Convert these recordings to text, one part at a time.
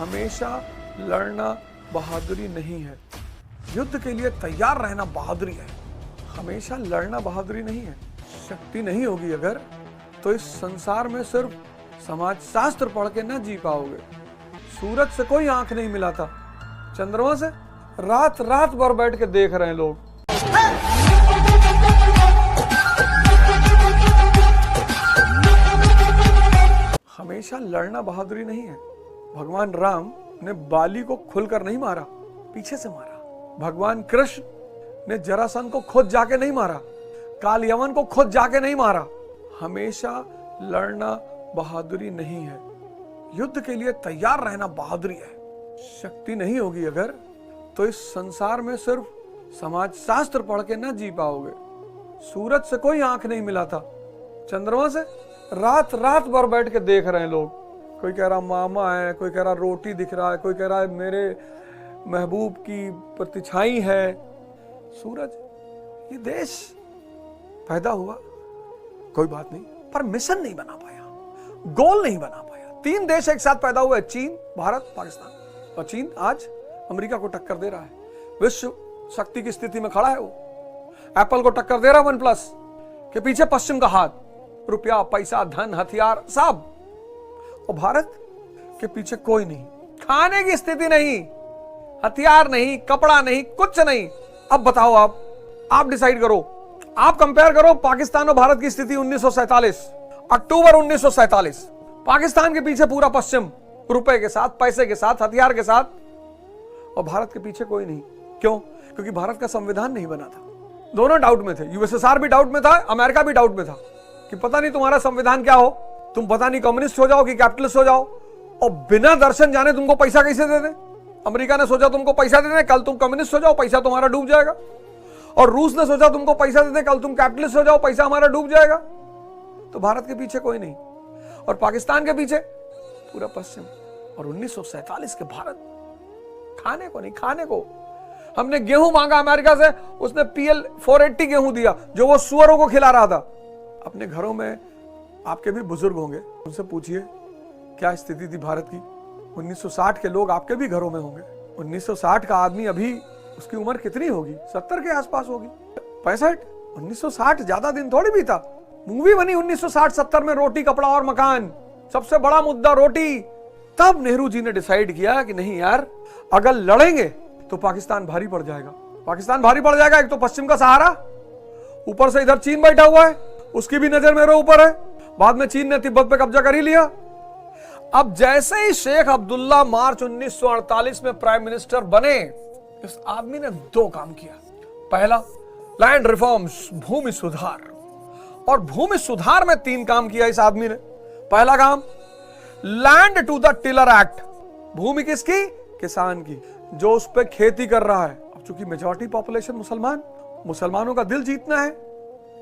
हमेशा लड़ना बहादुरी नहीं है, युद्ध के लिए तैयार रहना बहादुरी है। हमेशा लड़ना बहादुरी नहीं है। शक्ति नहीं होगी अगर, तो इस संसार में सिर्फ समाज शास्त्र पढ़ के ना जी पाओगे। सूरज से कोई आंख नहीं मिलाता, चंद्रमा से रात रात भर बैठ के देख रहे हैं लोग। हमेशा लड़ना बहादुरी नहीं है। भगवान राम ने बाली को खुलकर नहीं मारा, पीछे से मारा। भगवान कृष्ण ने जरासंध को खुद जाके नहीं मारा, काल यवन को खुद जाके नहीं मारा। हमेशा लड़ना बहादुरी नहीं है, युद्ध के लिए तैयार रहना बहादुरी है। शक्ति नहीं होगी अगर, तो इस संसार में सिर्फ समाज शास्त्र पढ़ के ना जी पाओगे। सूरज से कोई आंख नहीं मिलाता, चंद्रमा से रात रात भर बैठ के देख रहे हैं लोग। कोई कह रहा मामा है, कोई कह रहा रोटी दिख रहा है, कोई कह रहा है मेरे महबूब की प्रतिछाई है। सूरज, ये देश पैदा हुआ, कोई बात नहीं, पर मिशन नहीं बना पाया, गोल नहीं बना पाया। 3 देश एक साथ पैदा हुए, चीन, भारत, पाकिस्तान। और चीन आज अमेरिका को टक्कर दे रहा है, विश्व शक्ति की स्थिति में खड़ा है। वो एप्पल को टक्कर दे रहा है OnePlus के पीछे पश्चिम का हाथ, रुपया, पैसा, धन, हथियार सब। और भारत के पीछे कोई नहीं, खाने की स्थिति नहीं, हथियार नहीं, कपड़ा नहीं, कुछ नहीं। अब बताओ, आप डिसाइड करो, आप कंपेयर करो पाकिस्तान और भारत की स्थिति 1947, अक्टूबर 1947। पाकिस्तान के पीछे पूरा पश्चिम, रुपए के साथ, पैसे के साथ, हथियार के साथ, और भारत के पीछे कोई नहीं। क्यों? क्योंकि भारत का संविधान नहीं बना था। दोनों डाउट में थे, USSR भी डाउट में था, अमेरिका भी डाउट में था कि पता नहीं तुम्हारा संविधान क्या हो, तुम पता नहीं कम्युनिस्ट हो जाओ कि कैपिटलिस्ट हो जाओ, और बिना दर्शन जाने तुमको पैसा कैसे दे दें। अमेरिका ने सोचा तुमको पैसा दे दें, कल तुम कम्युनिस्ट हो जाओ, पैसा तुम्हारा डूब जाएगा। और रूस ने सोचा तुमको पैसा दे दें, कल तुम कैपिटलिस्ट हो जाओ, पैसा हमारा डूब जाएगा। तो भारत के पीछे कोई नहीं, और पाकिस्तान के पीछे पूरा पश्चिम। और 1947 के भारत, खाने को नहीं, खाने को। हमने गेहूं मांगा अमेरिका से, उसने PL 480 गेहूं दिया, जो वो सुअरों को खिला रहा था। अपने घरों में आपके भी बुजुर्ग होंगे, उनसे पूछिए क्या स्थिति थी भारत की। 1960 के लोग आपके भी घरों में होंगे। 1960 का आदमी अभी, उसकी उम्र कितनी होगी? 70 के आसपास होगी, 65। 1960 ज्यादा दिन थोड़ी भी था। मूवी बनी 1960-70 में, रोटी, कपड़ा और मकान, सबसे बड़ा मुद्दा रोटी। तब नेहरू जी ने डिसाइड किया कि नहीं यार, अगर लड़ेंगे तो पाकिस्तान भारी पड़ जाएगा। पाकिस्तान भारी पड़ जाएगा, एक तो पश्चिम का सहारा, ऊपर से इधर चीन बैठा हुआ है, उसकी भी नजर मेरे ऊपर है। बाद में चीन ने तिब्बत पे कब्जा कर ही लिया। अब जैसे ही शेख अब्दुल्ला मार्च 1948 में प्राइम मिनिस्टर बने, इस आदमी ने 2 काम किया। पहला, लैंड रिफॉर्म्स, भूमि सुधार। और भूमि सुधार में 3 काम किया इस आदमी ने। पहला काम, land to the tiller act. भूमि किसकी? किसान की, जो उस पर खेती कर रहा है। अब चूंकि मेजॉरिटी पॉपुलेशन मुसलमानों का दिल जीतना है,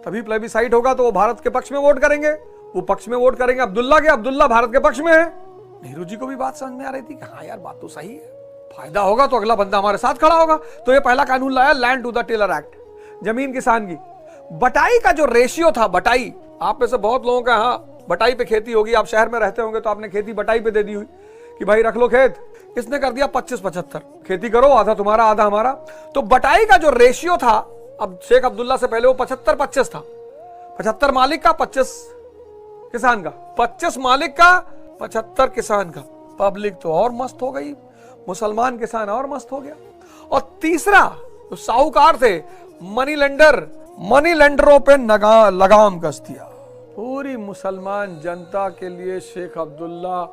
तभी प्लेबिसाइट होगा, तो वो भारत के पक्ष में वोट करेंगे। वो पक्ष में वोट करेंगे अब्दुल्ला के, अब्दुल्ला भारत के पक्ष में है। नेहरू जी को भी बात समझ में आ रही थी कि हाँ यार, बात तो सही है, फायदा होगा तो अगला बंदा हमारे साथ खड़ा होगा। तो ये पहला कानून लाया, land to the tiller act, जमीन किसान की। बटाई का जो रेशियो था, बटाई, आप में से बहुत लोगों का हाँ बटाई पे खेती होगी, आप शहर में रहते होंगे तो आपने खेती बटाई पे दे दी हुई कि भाई रख लो खेत। इसने कर दिया 25-75, खेती करो, आधा तुम्हारा आधा हमारा। तो बटाई का जो रेशियो था, अब शेख अब्दुल्ला से पहले वो 75-25 था। 75 मालिक का, 25 किसान का, 25 मालिक का, 75 किसान का। पब्लिक तो और मस्त हो गई, मुसलमान किसान और मस्त हो गया। और तीसरा, तो साहूकार थे, मनी लेंडरों पे लगाम कस दिया। पूरी मुसलमान जनता के लिए शेख अब्दुल्ला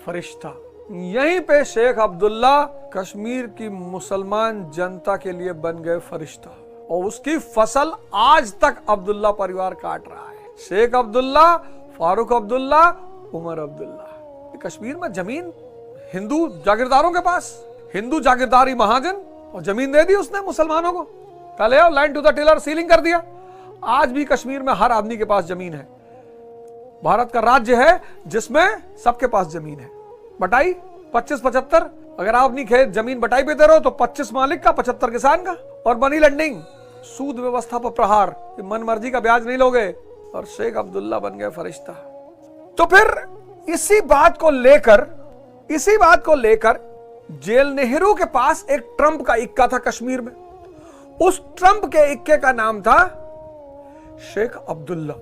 फरिश्ता। यहीं पे शेख अब्दुल्ला कश्मीर की मुसलमान जनता के लिए बन गए फरिश्ता, और उसकी फसल आज तक अब्दुल्ला परिवार काट रहा है। शेख अब्दुल्ला, फारूक अब्दुल्ला, उमर अब्दुल्ला। कश्मीर में जमीन हिंदू जागीरदारों के पास, हिंदू जागीरदारी महाजन, और जमीन दे दी उसने मुसलमानों को। कल land to the tiller, ceiling कर दिया। आज भी कश्मीर में हर आदमी के पास जमीन है। भारत का राज्य है जिसमें सबके पास जमीन है। बटाई 25-75, अगर आप अपनी खेत जमीन बटाई पे दे रहे हो तो 25 मालिक का, 75 किसान का। और मनी लेंडिंग, सूद व्यवस्था पर प्रहार, मन मर्जी का ब्याज नहीं लोगे। और शेख अब्दुल्ला बन गए फरिश्ता। तो फिर इसी बात को लेकर इसी बात को लेकर जेल नेहरू के पास एक ट्रंप का इक्का था कश्मीर में। उस ट्रंप के इक्के का नाम था शेख अब्दुल्ला,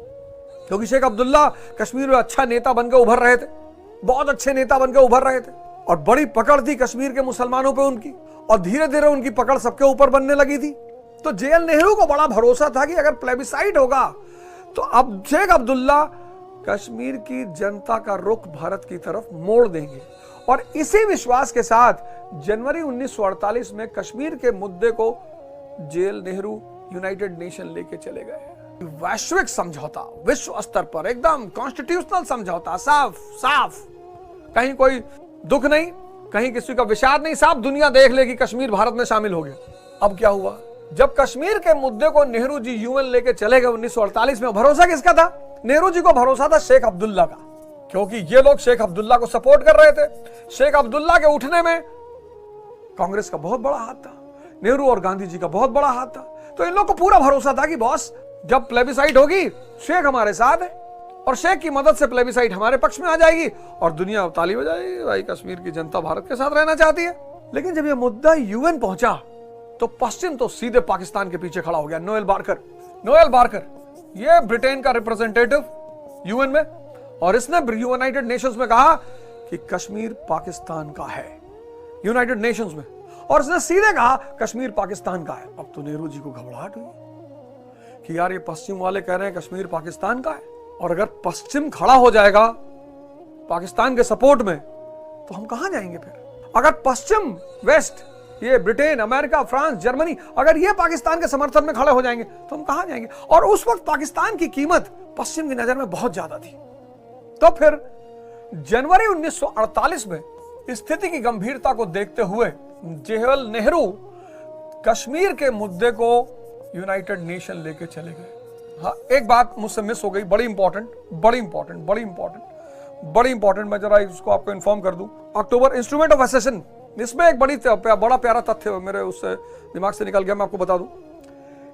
क्योंकि शेख अब्दुल्ला कश्मीर में अच्छा नेता बनकर उभर रहे थे, बहुत अच्छे नेता बनकर उभर रहे थे और बड़ी पकड़ थी कश्मीर के मुसलमानों पे उनकी, और धीरे धीरे उनकी पकड़ सबके ऊपर बनने लगी थी। तो जेल नेहरू को बड़ा भरोसा था कि अगर प्लेबिसाइट होगा तो अब शेख अब्दुल्ला कश्मीर की जनता का रुख भारत की तरफ मोड़ देंगे। और इसी विश्वास के साथ जनवरी 1948 में कश्मीर के मुद्दे को जेल नेहरू यूनाइटेड नेशन लेके चले गए। वैश्विक समझौता, विश्व स्तर पर एकदम कॉन्स्टिट्यूशनल समझौता, साफ साफ, कहीं कोई दुख नहीं, कहीं किसी का विषाद नहीं, साफ दुनिया देख ले कि कश्मीर भारत में शामिल हो गया। अब क्या हुआ, जब कश्मीर के मुद्दे को नेहरू जी यूएन लेके चले गए 1948 में, भरोसा किसका था? नेहरू जी को भरोसा था शेख अब्दुल्ला का, क्योंकि ये लोग शेख अब्दुल्ला को सपोर्ट कर रहे थे। शेख अब्दुल्ला के उठने में कांग्रेस का बहुत बड़ा हाथ था, नेहरू और गांधी जी का बहुत बड़ा हाथ था। तो इन लोग को पूरा भरोसा था कि बॉस जब प्लेबिसाइट होगी शेख हमारे साथ है और शेख की मदद से प्लेबिसाइट हमारे पक्ष में आ जाएगी और दुनिया ताली हो जाएगी, भाई कश्मीर की जनता भारत के साथ रहना चाहती है। लेकिन जब यह मुद्दा यूएन पहुंचा तो पश्चिम तो सीधे पाकिस्तान के पीछे खड़ा हो गया। नोएल बारकर ये ब्रिटेन का रिप्रेजेंटेटिव यूएन में, और इसने यूनाइटेड नेशंस में कहा कि कश्मीर पाकिस्तान का है, यूनाइटेड नेशंस में, और इसने सीधे कहा कश्मीर पाकिस्तान का है। अब तो नेहरू जी को घबराहट हुई कि यार ये पश्चिम वाले कह रहे हैं कश्मीर पाकिस्तान का है, और अगर पश्चिम खड़ा हो जाएगा पाकिस्तान के सपोर्ट में तो हम कहां जाएंगे फिर? अगर पश्चिम, वेस्ट, ये ब्रिटेन, अमेरिका, फ्रांस, जर्मनी, अगर ये पाकिस्तान के समर्थन में खड़े हो जाएंगे तो हम कहां जाएंगे? और उस वक्त पाकिस्तान की कीमत पश्चिम की नजर में बहुत ज्यादा थी। तो फिर जनवरी 1948 में स्थिति की गंभीरता को देखते हुए जेल नेहरू कश्मीर के मुद्दे को यूनाइटेड नेशन लेके चले गए। हाँ, एक बात मुझसे मिस हो गई, बड़ी इंपॉर्टेंट, मैं जरा इसको आपको इन्फॉर्म कर दूं। अक्टूबर इंस्ट्रूमेंट ऑफ एसेशन, इसमें एक बड़ा प्यारा तथ्य मेरे उससे दिमाग से निकल गया, मैं आपको बता दूं।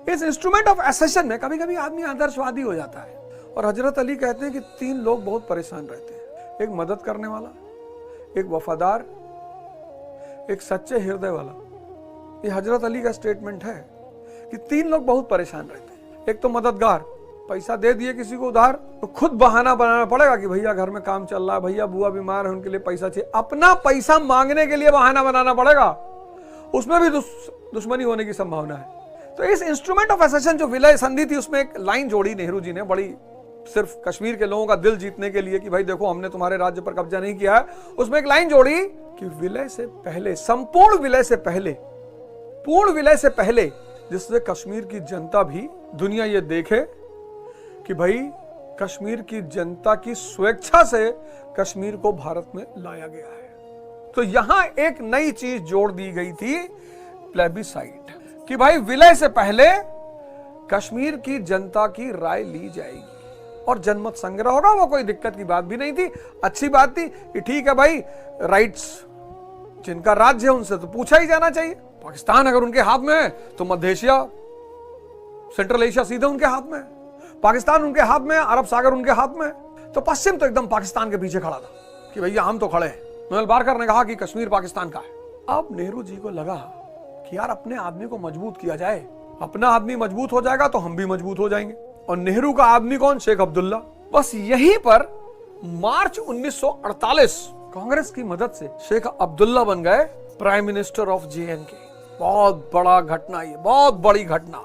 इस इंस्ट्रूमेंट ऑफ एसेशन में कभी कभी आदमी आदर्शवादी हो जाता है, और हजरत अली कहते हैं कि 3 लोग बहुत परेशान रहते हैं, एक मदद करने वाला, एक वफादार, एक सच्चे हृदय वाला। ये हजरत अली का स्टेटमेंट है कि 3 लोग बहुत परेशान रहते हैं। एक तो मददगार, पैसा दे दिए किसी को उधार तो खुद बहाना बनाना पड़ेगा कि भैया घर में काम चल रहा है, भैया बुआ बीमार है उनके लिए पैसा चाहिए, अपना पैसा मांगने के लिए बहाना बनाना पड़ेगा, उसमें भी दुश्मनी होने की संभावना है। तो इस इंस्ट्रूमेंट ऑफ एसेशन जो विलय संधि थी, उसमें एक लाइन जोड़ी नेहरू जी ने, बड़ी सिर्फ कश्मीर के लोगों का दिल जीतने के लिए कि भाई देखो हमने तुम्हारे राज्य पर कब्जा नहीं किया है। उसमें एक लाइन जोड़ी कि विलय से पहले, संपूर्ण विलय से पहले, पूर्ण विलय से पहले, जिससे कश्मीर की जनता भी, दुनिया ये देखे कि भाई कश्मीर की जनता की स्वेच्छा से कश्मीर को भारत में लाया गया है। तो यहां एक नई चीज जोड़ दी गई थी, प्लेबिसाइट, कि भाई विलय से पहले कश्मीर की जनता की राय ली जाएगी और जनमत संग्रह होगा। वो कोई दिक्कत की बात भी नहीं थी, अच्छी बात थी कि ठीक है भाई, राइट्स जिनका राज्य है उनसे तो पूछा ही जाना चाहिए। पाकिस्तान अगर उनके हाथ में है तो मध्य एशिया, सेंट्रल एशिया सीधे उनके हाथ में है, पाकिस्तान उनके हाथ में है, अरब सागर उनके हाथ में है। तो पश्चिम तो एकदम पाकिस्तान के पीछे खड़ा था कि भैया हम तो खड़े हैं। नोएल बारकर ने कहा कि कश्मीर पाकिस्तान का है। अब नेहरू जी को लगा कि यार अपने आदमी को मजबूत किया जाए, अपना आदमी मजबूत हो जाएगा तो हम भी मजबूत हो जाएंगे। और नेहरू का आदमी कौन? शेख अब्दुल्ला। बस यहीं पर मार्च 1948 कांग्रेस की मदद से शेख अब्दुल्ला बन गए प्राइम मिनिस्टर ऑफ JNK। बहुत बड़ा घटना, ये बहुत बड़ी घटना।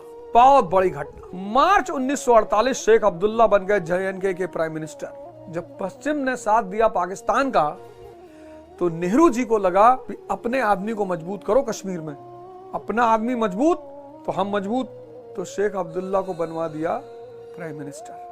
मार्च 1948 शेख अब्दुल्ला बन गए JNK के प्राइम मिनिस्टर। जब पश्चिम ने साथ दिया पाकिस्तान का, तो नेहरू जी को लगा कि अपने आदमी को मजबूत करो कश्मीर में, अपना आदमी मजबूत तो हम मजबूत। तो शेख अब्दुल्ला को बनवा दिया प्राइम मिनिस्टर।